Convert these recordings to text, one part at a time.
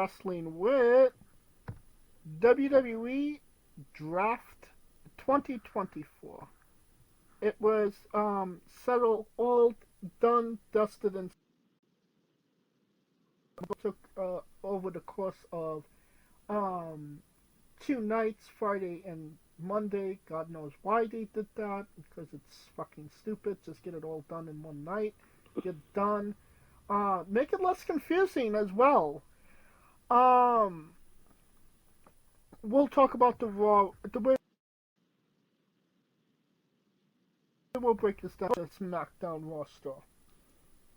Wrestling with WWE Draft 2024. It was settled, all done, dusted, and took over the course of 2 nights, Friday and Monday. God knows why they did that, because it's fucking stupid. Just get it all done in one night. Get done. Make it less confusing as well. We'll talk about the Raw. The way we'll break this down to SmackDown roster.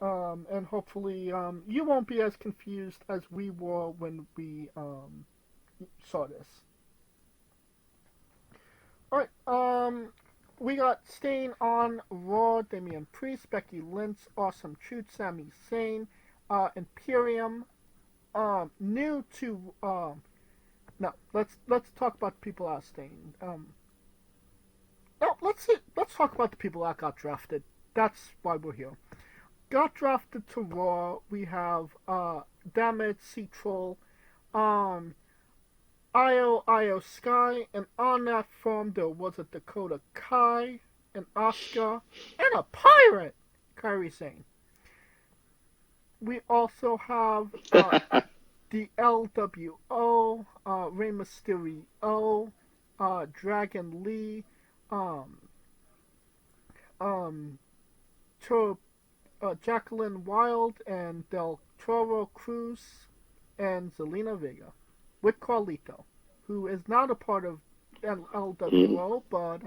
And hopefully, you won't be as confused as we were when we saw this. Alright, we got staying on Raw, Damian Priest, Becky Lynch, Awesome Truth, Sami Zayn, Imperium, new to, no, let's talk about the people that are staying. No, let's talk about the people that got drafted. That's why we're here. Got drafted to Raw, we have, Damage, C-Troll, Io Sky, and on that form there was a Dakota Kai, an Asuka, and a pirate, Kairi Sane. We also have the LWO, Rey Mysterio, Dragon Lee, Jacqueline Wilde, and Del Toro Cruz, and Zelina Vega. With Carlito, who is not a part of LWO, but,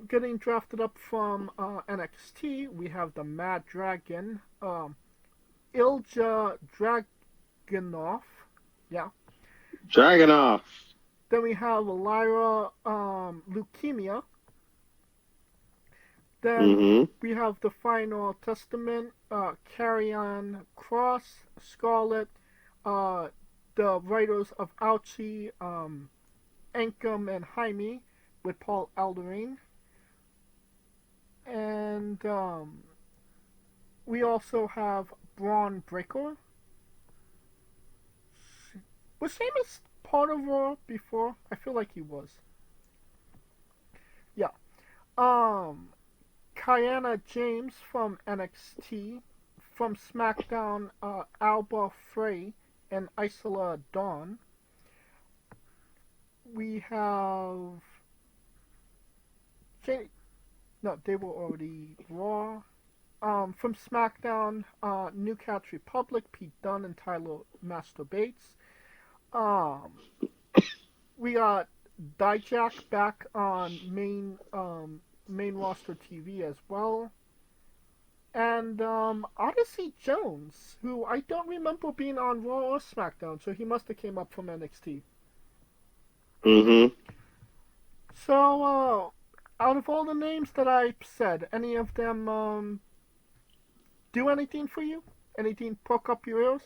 getting drafted up from NXT, we have the Mad Dragon, Ilja Dragunov, yeah. Dragunov. Then we have Lyra Leukemia. Then we have the Final Testament, Karrion Kross, Scarlett, the writers of Ouchie, Enkum, and Jaime, with Paul Ellering. And we also have Braun Breaker. Was Sheamus part of Raw before? I feel like he was. Yeah. Kiana James from NXT. From SmackDown, Alba Frey and Isla Dawn. We have... No, they were already Raw. From SmackDown, New Catch Republic, Pete Dunne and Tyler Masturbates. We got Dijak back on main roster TV as well. And Odyssey Jones, who I don't remember being on Raw or SmackDown, so he must have came up from NXT. So, out of all the names that I said, any of them do anything for you? Anything poke up your ears?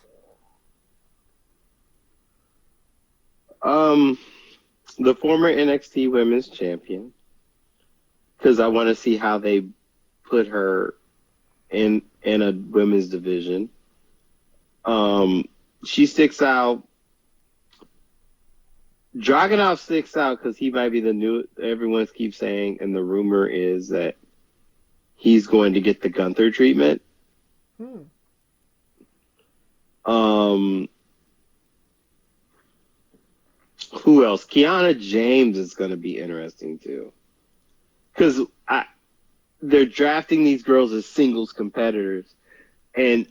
The former NXT Women's Champion, because I want to see how they put her in a women's division. She sticks out. Dragunov sticks out because he might be the new. Everyone keeps saying, and the rumor is that he's going to get the Gunther treatment. Who else? Kiana James is going to be interesting too, because they're drafting these girls as singles competitors, and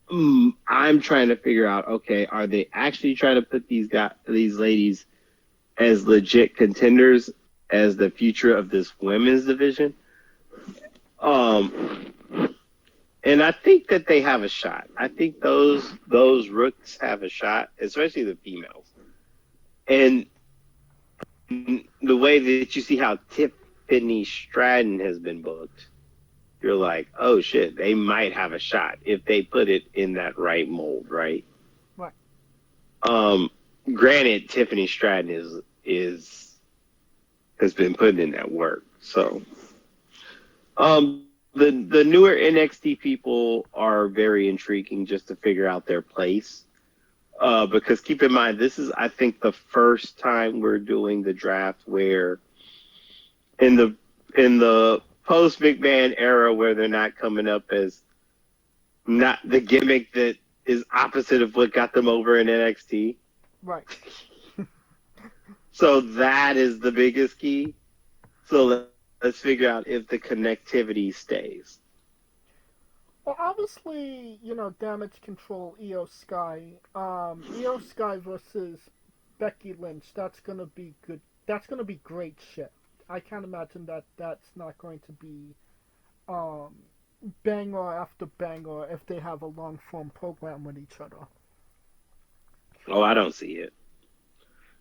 I'm trying to figure out, okay, are they actually trying to put these ladies as legit contenders as the future of this women's division? And I think that they have a shot. I think those rooks have a shot, especially the females. And the way that you see how Tiffany Stratton has been booked, you're like, oh shit, they might have a shot if they put it in that right mold, right? Right. Granted, Tiffany Stratton has been putting in that work. So, the newer NXT people are very intriguing just to figure out their place. Because keep in mind, this is, I think, the first time we're doing the draft where in the post McMahon era where they're not coming up as not the gimmick that is opposite of what got them over in NXT. Right. So that is the biggest key. So let's figure out if the connectivity stays. Well, obviously, Damage Control, Io Sky. Io Sky versus Becky Lynch. That's gonna be good. That's gonna be great shit. I can't imagine that that's not going to be banger after banger if they have a long form program with each other. Oh, I don't see it.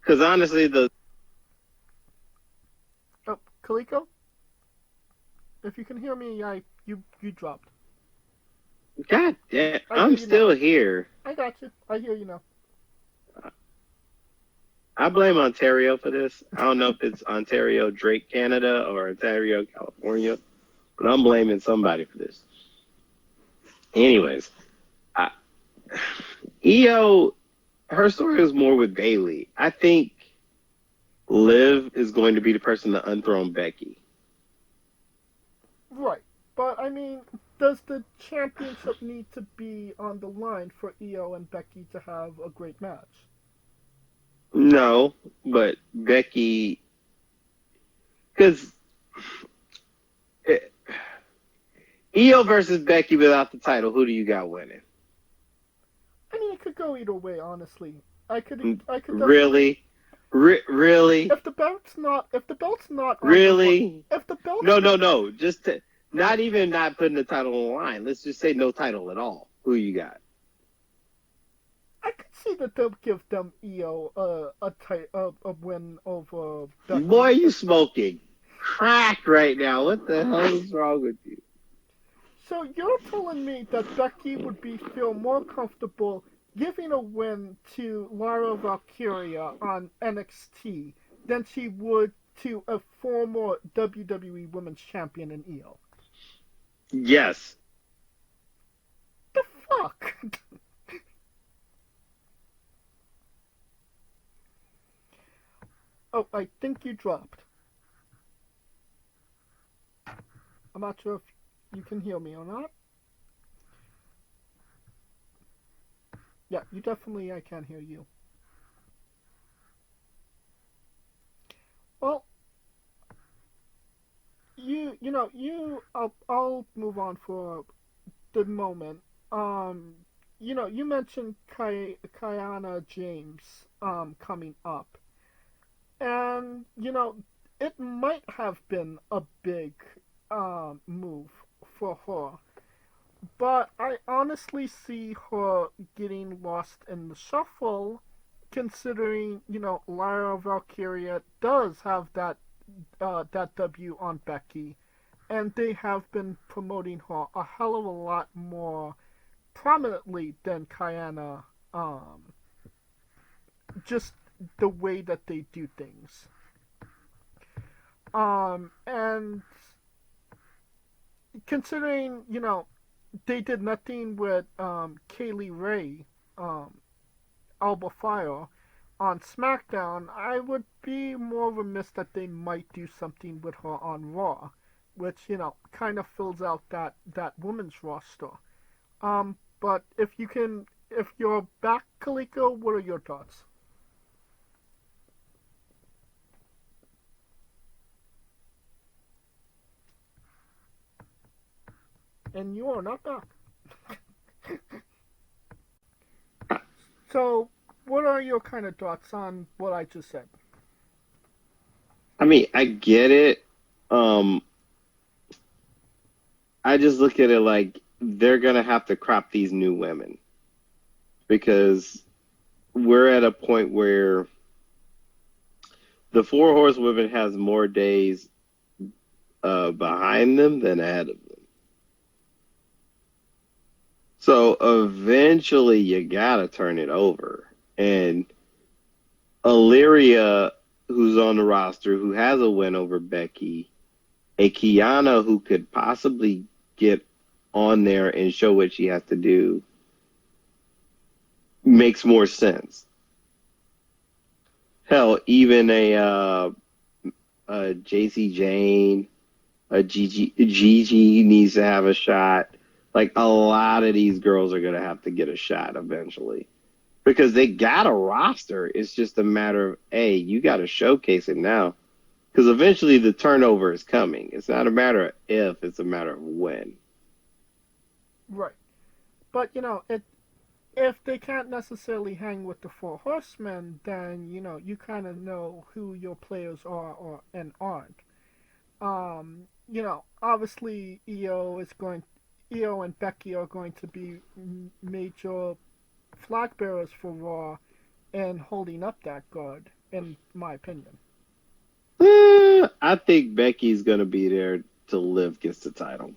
Because honestly, Oh, Kaliko? If you can hear me, you dropped. God damn, I'm still here. I got you. I hear you now. I blame Ontario for this. I don't know if it's Ontario, Drake, Canada, or Ontario, California, but I'm blaming somebody for this. Anyways, Io, her story is more with Bayley. I think Liv is going to be the person to unthrone Becky. Right. But, I mean, does the championship need to be on the line for Io and Becky to have a great match? No, but Becky, because Io versus Becky without the title, who do you got winning? I mean, it could go either way, honestly. I could really. If the belt's not on really, if the belt no, just not even not putting the title on the line. Let's just say no title at all. Who you got? I could see that they'll give them Io a win over Becky. Boy, you smoking crack right now. What the hell is wrong with you? So you're telling me that Becky would feel more comfortable giving a win to Lyra Valkyria on NXT than she would to a former WWE Women's Champion in Io? Yes. The fuck? Oh, I think you dropped. I'm not sure if you can hear me or not. Yeah, I can't hear you. Well, I'll move on for the moment. You mentioned Kiana James, coming up. And, it might have been a big, move for her. But I honestly see her getting lost in the shuffle, considering, Lyra Valkyria does have that W on Becky, and they have been promoting her a hell of a lot more prominently than Kiana, just the way that they do things. And considering, they did nothing with Kaylee Ray, Alba Fire, on SmackDown, I would be more remiss that they might do something with her on Raw, which, kind of fills out that women's roster. But if you're back, Kaliko, what are your thoughts? And you are not back. So, what are your kind of thoughts on what I just said? I mean, I get it. I just look at it like they're gonna have to crop these new women because we're at a point where the Four Horsewomen has more days behind them than ahead of them. So eventually you gotta turn it over. And Illyria, who's on the roster, who has a win over Becky, a Kiana who could possibly get on there and show what she has to do makes more sense. Hell, even a JC Jane, a Gigi needs to have a shot. Like, a lot of these girls are going to have to get a shot eventually because they got a roster. It's just a matter of, hey, you got to showcase it now because eventually the turnover is coming. It's not a matter of if, it's a matter of when. Right. But, if they can't necessarily hang with the Four Horsemen, then, you kind of know who your players are and aren't. Obviously Io and Becky are going to be major flag bearers for Raw and holding up that guard, in my opinion. I think Becky's going to be there till Liv gets the title.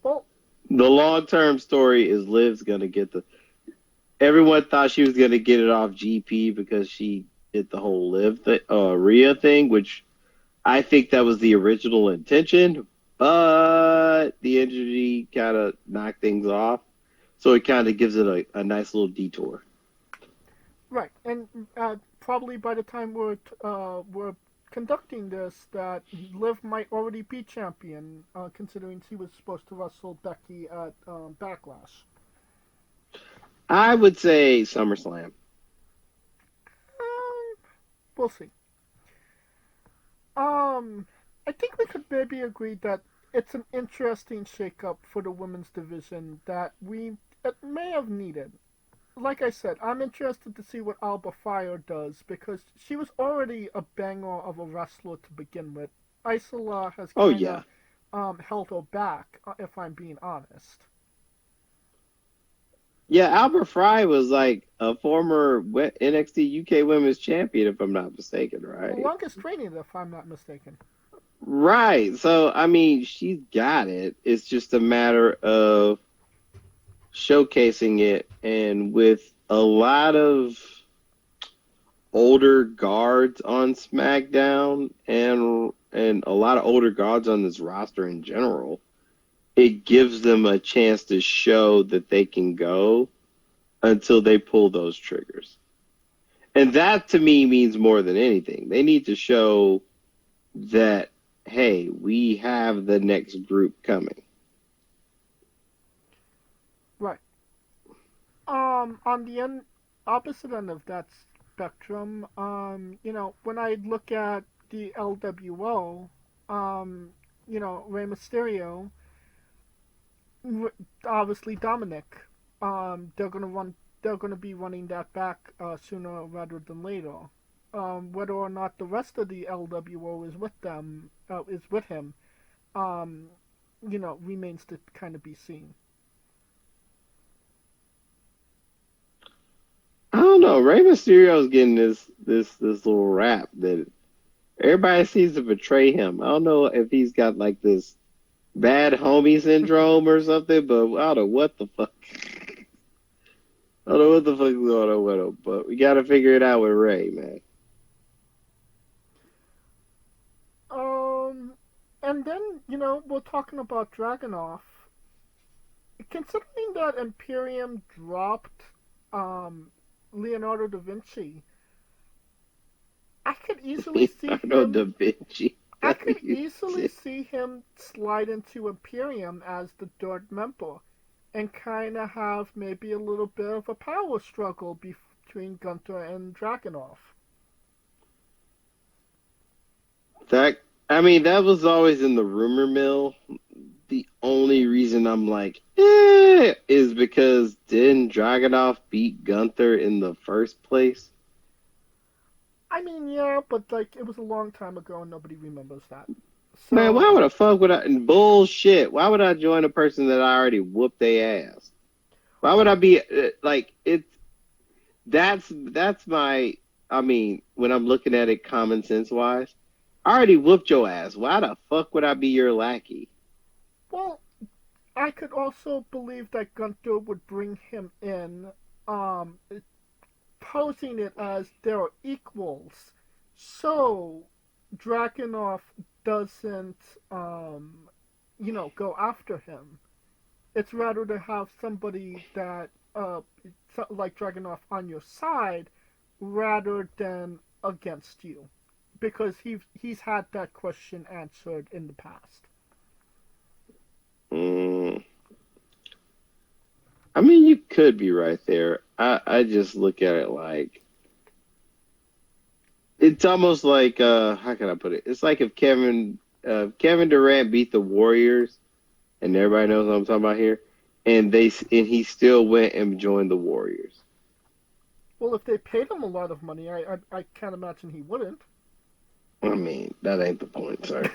Well, the long-term story is Liv's going to get the... Everyone thought she was going to get it off GP because she did the whole Rhea thing, which I think that was the original intention, but the injury kind of knocked things off. So it kind of gives it a nice little detour. Right, and probably by the time we're conducting this, that Liv might already be champion, considering she was supposed to wrestle Becky at Backlash. I would say SummerSlam. We'll see. I think we could maybe agree that it's an interesting shakeup for the women's division that it may have needed. Like I said, I'm interested to see what Alba Fire does because she was already a banger of a wrestler to begin with. Isola has kind of held her back, if I'm being honest. Yeah, Albert Fry was like a former NXT UK Women's Champion, if I'm not mistaken, right? The longest reigning, if I'm not mistaken. Right. So, I mean, she's got it. It's just a matter of showcasing it. And with a lot of older guards on SmackDown and a lot of older guards on this roster in general, it gives them a chance to show that they can go until they pull those triggers. And that, to me, means more than anything. They need to show that, hey, we have the next group coming. Right. On the opposite end of that spectrum, when I look at the LWO, Rey Mysterio, obviously Dominic, they're gonna be running that back sooner rather than later. Whether or not the rest of the LWO is with him, remains to kind of be seen. I don't know. Rey Mysterio's getting this little rap that everybody seems to betray him. I don't know if he's got like this bad homie syndrome or something, but I don't know what the fuck. I don't know what the fuck is going on with him, but we got to figure it out with Ray, man. And then, we're talking about Dragunov. Considering that Imperium dropped Leonardo da Vinci, I could easily see Leonardo da Vinci. I could easily see him slide into Imperium as the third member and kind of have maybe a little bit of a power struggle between Gunther and Dragunov. That was always in the rumor mill. The only reason I'm like, is because didn't Dragunov beat Gunther in the first place? I mean, yeah, but it was a long time ago and nobody remembers that. So, man, why would the fuck would I? Bullshit. Why would I join a person that I already whooped their ass? Why would I be that's my. I mean, when I'm looking at it common sense wise, I already whooped your ass. Why the fuck would I be your lackey? Well, I could also believe that Gunther would bring him in, posing it as they're equals, so Dragunov doesn't, go after him. It's rather to have somebody that, like Dragunov, on your side rather than against you, because he's had that question answered in the past. I mean, you could be right there. I just look at it like it's almost like how can I put it? It's like if Kevin Durant beat the Warriors, and everybody knows what I'm talking about here, and he still went and joined the Warriors. Well, if they paid him a lot of money, I can't imagine he wouldn't. I mean, that ain't the point, sir.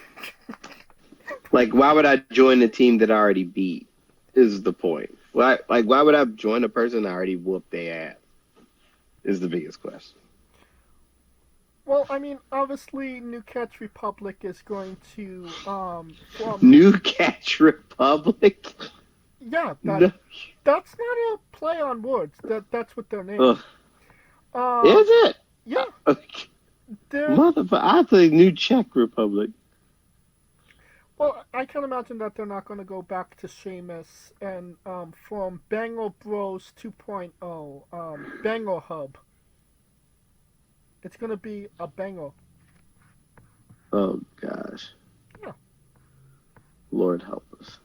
Like, why would I join a team that I already beat? Is the point. Why would I join a person that already whooped their ass? Is the biggest question. Well, I mean, obviously, New Catch Republic is going to form. New Catch Republic. Yeah, that's not a play on words. That's what their name is. Is it? Yeah. Motherfucker, I think New Czech Republic. Well, I can imagine that they're not going to go back to Sheamus and form Bangor Bros 2.0, Bangor Hub. It's going to be a Bangor. Oh, gosh. Yeah. Lord help us.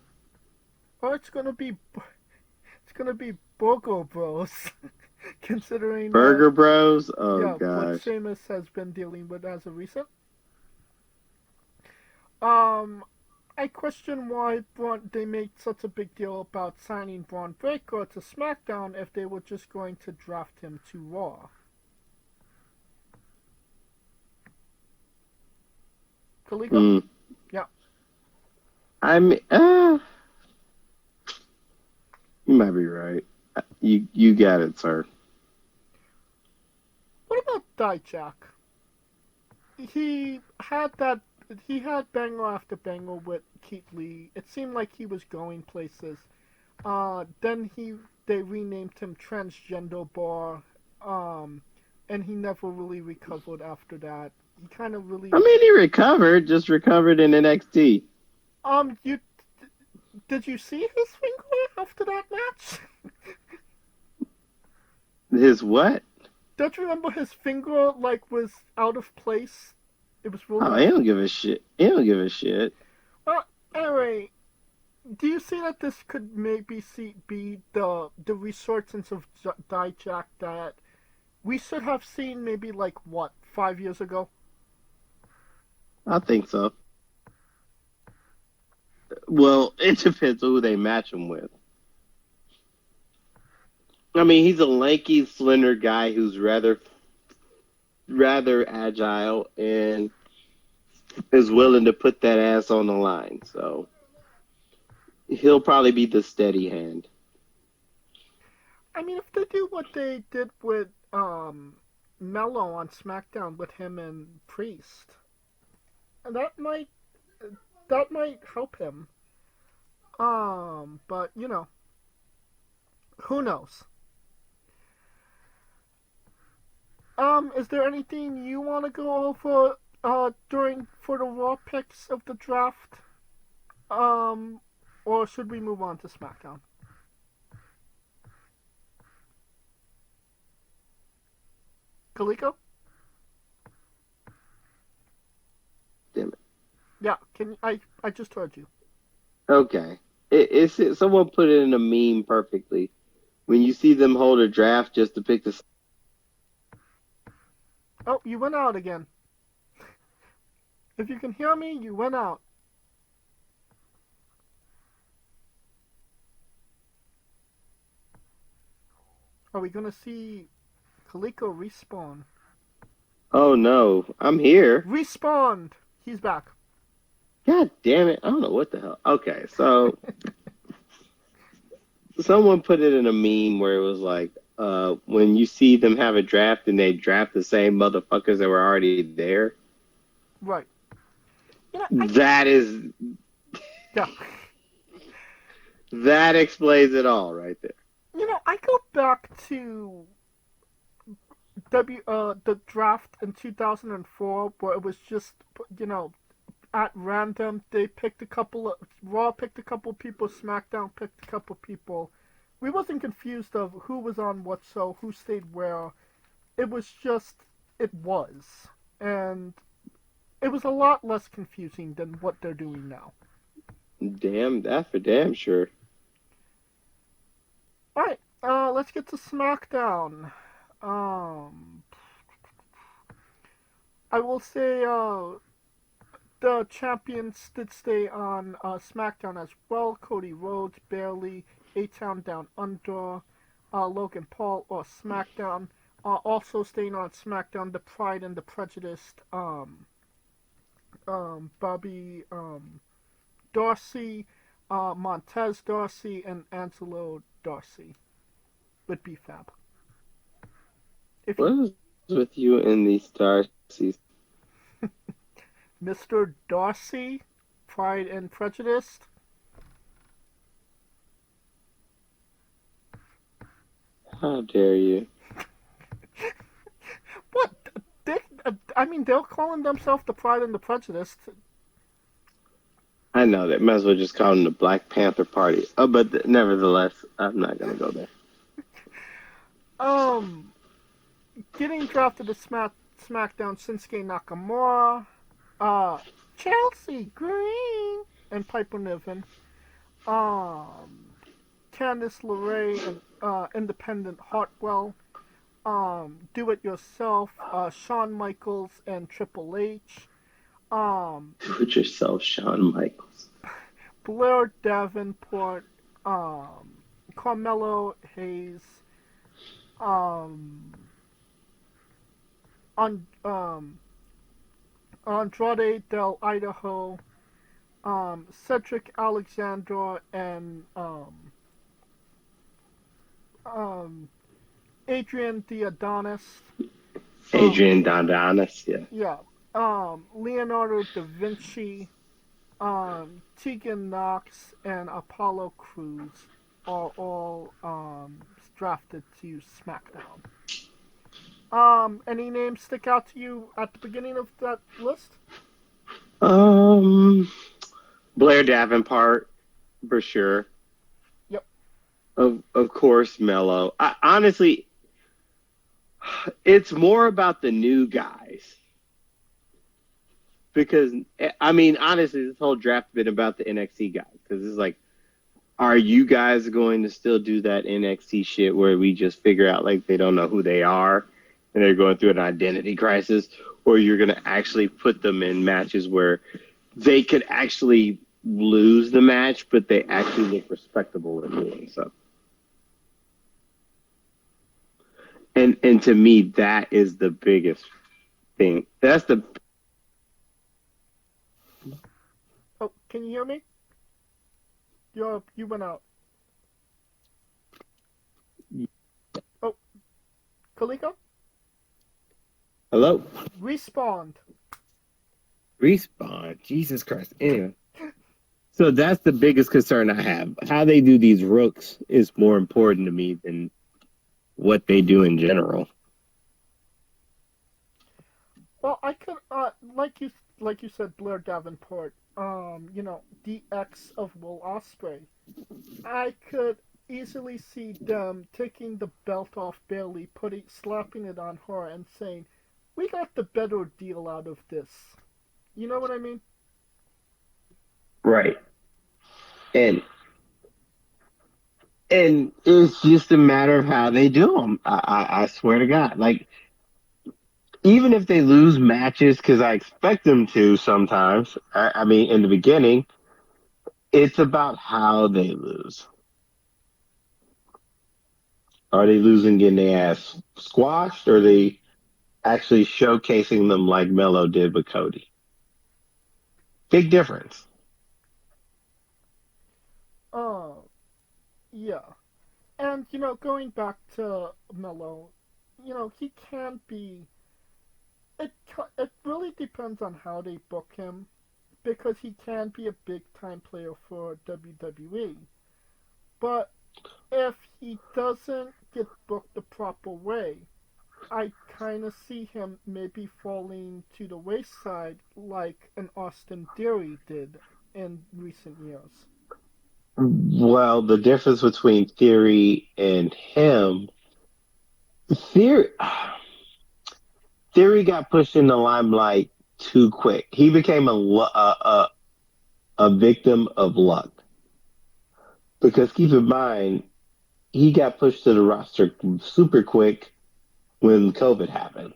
Or it's going to be Burger Bros. Considering Burger Bros? Oh, gosh. What Sheamus has been dealing with as of recent. I question why they made such a big deal about signing Braun Breaker to SmackDown if they were just going to draft him to Raw. Kaliko? Yeah. You might be right. You got it, sir. What about Dijak? He had banger after banger with Keith Lee. It seemed like he was going places. Then they renamed him Transgender Bar, and he never really recovered after that. He kind of really. I mean, he recovered in NXT. Did you see his finger after that match? His what? Don't you remember his finger was out of place? It was really. Oh, he don't give a shit. Well, anyway, do you see that this could maybe be the resurgence of Dijak that we should have seen maybe 5 years ago? I think so. Well, it depends on who they match him with. I mean, he's a lanky, slender guy who's rather agile and is willing to put that ass on the line. So he'll probably be the steady hand. I mean, if they do what they did with Mello on SmackDown with him and Priest, that might help him. But who knows? Is there anything you want to go over for the Raw picks of the draft? Or should we move on to SmackDown? Kaliko? Damn it. Yeah, I just heard you. Okay. It's someone put it in a meme perfectly. When you see them hold a draft just to pick the... Oh, you went out again. If you can hear me, you went out. Are we gonna see Kaliko respawn? Oh no, I'm here. Respawned! He's back. God damn it. I don't know what the hell. Okay, so someone put it in a meme where it was like, when you see them have a draft and they draft the same motherfuckers that were already there. Right. That is... Yeah. That explains it all right there. I go back to the draft in 2004 where it was just, at random. They picked a couple of Raw picked a couple people, SmackDown picked a couple people. We wasn't confused of who was on what show, who stayed where. It was just it was, and it was a lot less confusing than what they're doing now. Damn, that for damn sure. All right, let's get to SmackDown. Um, I will say the champions did stay on SmackDown as well. Cody Rhodes, Bayley, A-Town Down Under, Logan Paul or SmackDown. Also staying on SmackDown, the Pride and the Prejudice, Bobby Darcy, Montez Darcy, and Angelo Darcy with BFAB. What is with you and these Darcys? Mr. Darcy, Pride and Prejudice. How dare you? What? They're calling themselves the Pride and the Prejudice. I know, they might as well just call them the Black Panther Party. Oh, but nevertheless, I'm not going to go there. Getting drafted to SmackDown, Shinsuke Nakamura, Chelsea Green, and Piper Niven. Candice LeRae and Independent Hartwell. Do It Yourself, Shawn Michaels and Triple H. Do it yourself, Shawn Michaels. Blair Davenport, Carmelo Hayes, Andrade Del Idaho, Cedric Alexander, and Adrian Diodonis. Adrian Diodonis, yeah. Yeah. Leonardo da Vinci, Tegan Knox, and Apollo Crews are all drafted to SmackDown. Any names stick out to you at the beginning of that list? Blair Davenport, for sure. Yep. Of course, Mello. Honestly, it's more about the new guys. Because, I mean, honestly, this whole draft has been about the NXT guys. Because it's like, are you guys going to still do that NXT shit where we just figure out, like, they don't know who they are and they're going through an identity crisis? Or you're going to actually put them in matches where they could actually lose the match, but they actually look respectable in doing so? And to me, that is the biggest thing. That's the... Oh, can you hear me? You went out. Oh, Kaliko? Hello? Respawned. Respawn. Jesus Christ. Anyway. So that's the biggest concern I have. How they do these rooks is more important to me than what they do in general. Well, I could, like you said, Blair Davenport, DX of Will Ospreay. I could easily see them taking the belt off Bayley, slapping it on her, and saying, "We got the better deal out of this." You know what I mean? Right. And it's just a matter of how they do them. I swear to God. Like, even if they lose matches, because I expect them to sometimes, I mean, in the beginning, it's about how they lose. Are they losing getting their ass squashed, or are they actually showcasing them like Melo did with Cody? Big difference. Yeah. And, going back to Melo, he can be... It really depends on how they book him, because he can be a big-time player for WWE. But if he doesn't get booked the proper way, I kind of see him maybe falling to the wayside like an Austin Theory did in recent years. Well, the difference between Theory and him, Theory, Theory got pushed in the limelight too quick. He became a victim of luck. Because keep in mind, he got pushed to the roster super quick when COVID happened.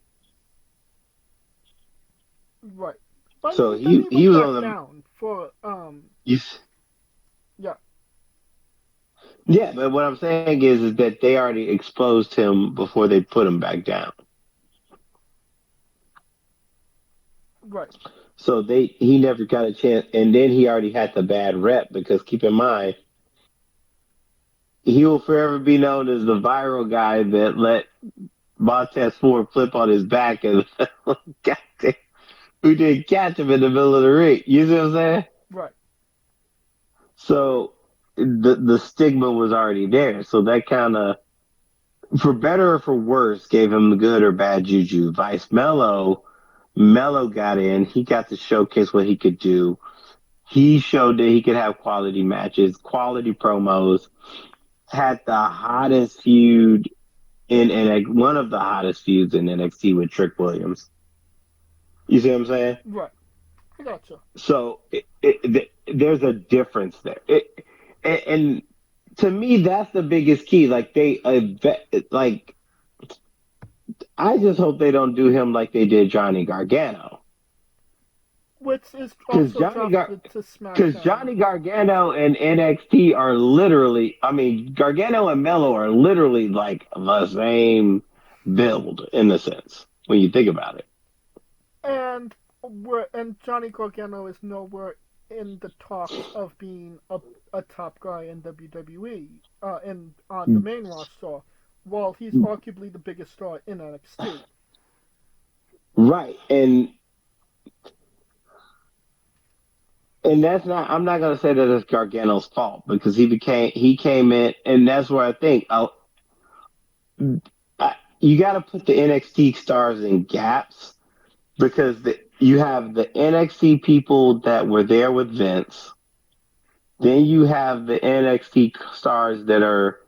Right. But I So mean, then he he went was back on the down for you, yeah, yeah. But what I'm saying is that they already exposed him before they put him back down. right, So he never got a chance, and then he already had the bad rep because keep in mind he will forever be known as the viral guy that let Montez Ford flip on his back and goddamn, who didn't catch him in the middle of the ring. You see what I'm saying? right. So the stigma was already there. So that kind of, for better or for worse, gave him the good or bad juju. Vice Mello got in. He got to showcase what he could do. He showed that he could have quality matches, quality promos. Had the hottest feud one of the hottest feuds in NXT with Trick Williams. You see what I'm saying? Right. I gotcha. So there's a difference there. And to me, that's the biggest key. Like like I just hope they don't do him like they did Johnny Gargano. Which is Because also drafted to SmackDown. Johnny Gargano and NXT are literally, I mean, Gargano and Mello are literally like the same build in a sense when you think about it. And Johnny Gargano is nowhere in the talks of being a top guy in WWE in on the main roster, while he's arguably the biggest star in NXT. Right. And that's not, I'm not going to say that it's Gargano's fault because he came in, and that's where I think you got to put the NXT stars in gaps because you have the NXT people that were there with Vince. Then you have the NXT stars that are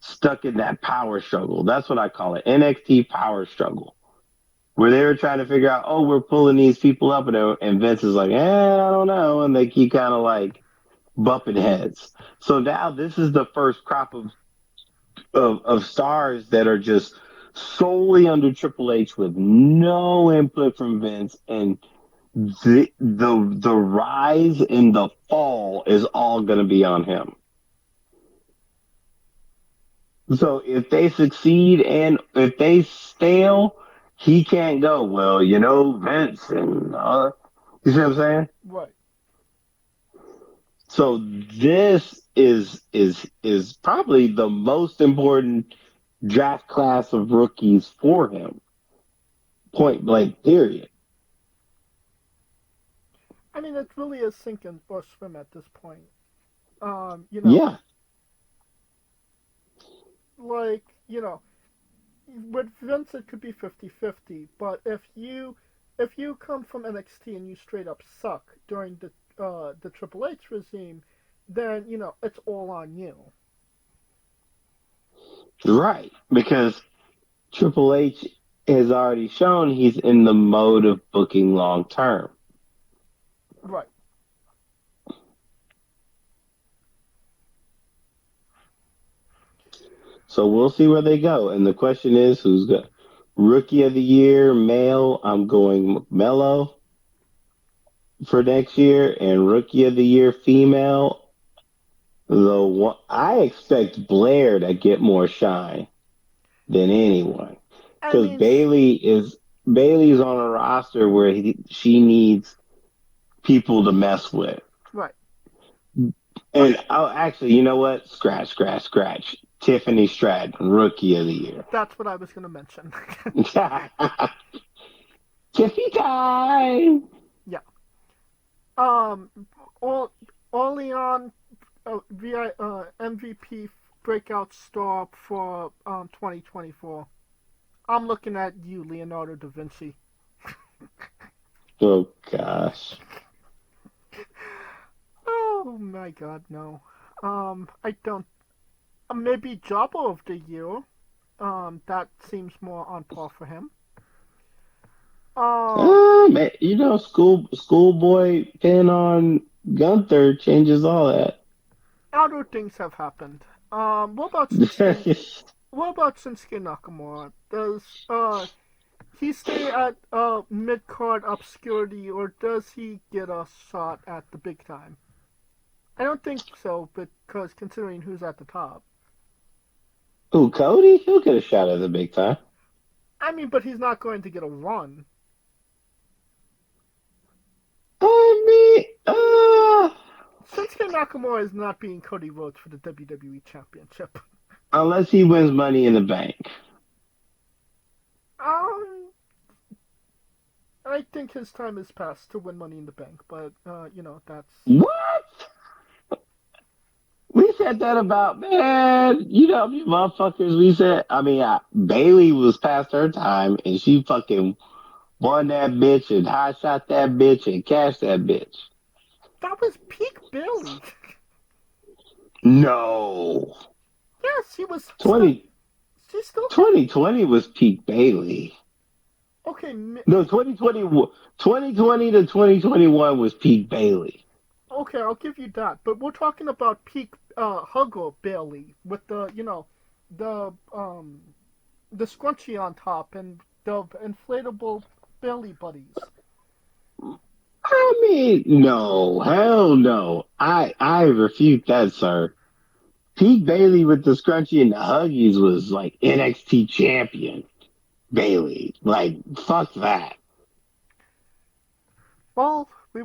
stuck in that power struggle. That's what I call it, NXT power struggle, where they were trying to figure out, oh, we're pulling these people up, and Vince is like, I don't know, and they keep kind of like bumping heads. So now this is the first crop of stars that are just solely under Triple H with no input from Vince, and the rise and the fall is all going to be on him. So if they succeed and if they fail, he can't go, well, Vince and you see what I'm saying? Right. So this is probably the most important draft class of rookies for him. Point blank, period. I mean, it really is sink or swim at this point. You know, Yeah. like, with Vince it could be 50-50, but if you come from NXT and you straight up suck during the Triple H regime, then it's all on you. Right. Because Triple H has already shown he's in the mode of booking long term. Right. So we'll see where they go. And the question is, who's the rookie of the year, male? I'm going Mello for next year, and rookie of the year, female. Though I expect Blair to get more shine than anyone I because mean, Bailey's on a roster where she needs people to mess with. right. But And actually, you know what? Scratch. Tiffany Stratton, rookie of the year. that's what I was going to mention. Tiffy time. Yeah. Um, all Leon, MVP breakout star for 2024. I'm looking at you, Leonardo da Vinci. Oh gosh. Oh my God, no. I don't. Maybe Jobber of the Year. That seems more on par for him. Um, Man, schoolboy pin on Gunther changes all that. Other things have happened. What about Shinsuke? What about Shinsuke Nakamura? Does he stay at mid card obscurity, or does he get a shot at the big time? I don't think so, because considering who's at the top. Ooh, Cody? He'll get a shot at the big time. I mean, but he's not going to get a run. I mean, Shinsuke Nakamura is not being Cody Rhodes for the WWE Championship. unless he wins Money in the Bank. Um, I think his time has passed to win Money in the Bank, but that's. What? We said that about, man, how many motherfuckers we said? I mean, Bailey was past her time and she fucking won that bitch and high shot that bitch and cashed that bitch. That was peak Bailey. No. Yes, she was still. 20, She still had. 2020 was peak Bailey. Okay, No, 2020 to 2021 was peak Bailey. okay, I'll give you that. But we're talking about peak Hugger Bailey with the the scrunchie on top and the inflatable belly buddies. I mean, no, hell no. I refute that, sir. Peak Bailey with the scrunchie and the Huggies was like NXT champion Bailey. Like, fuck that. Well, we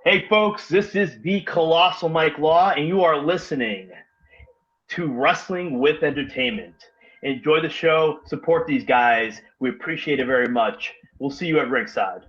Hey, folks, this is the Colossal Mike Law, and you are listening to Wrestling with Entertainment. Enjoy the show. Support these guys. We appreciate it very much. We'll see you at ringside.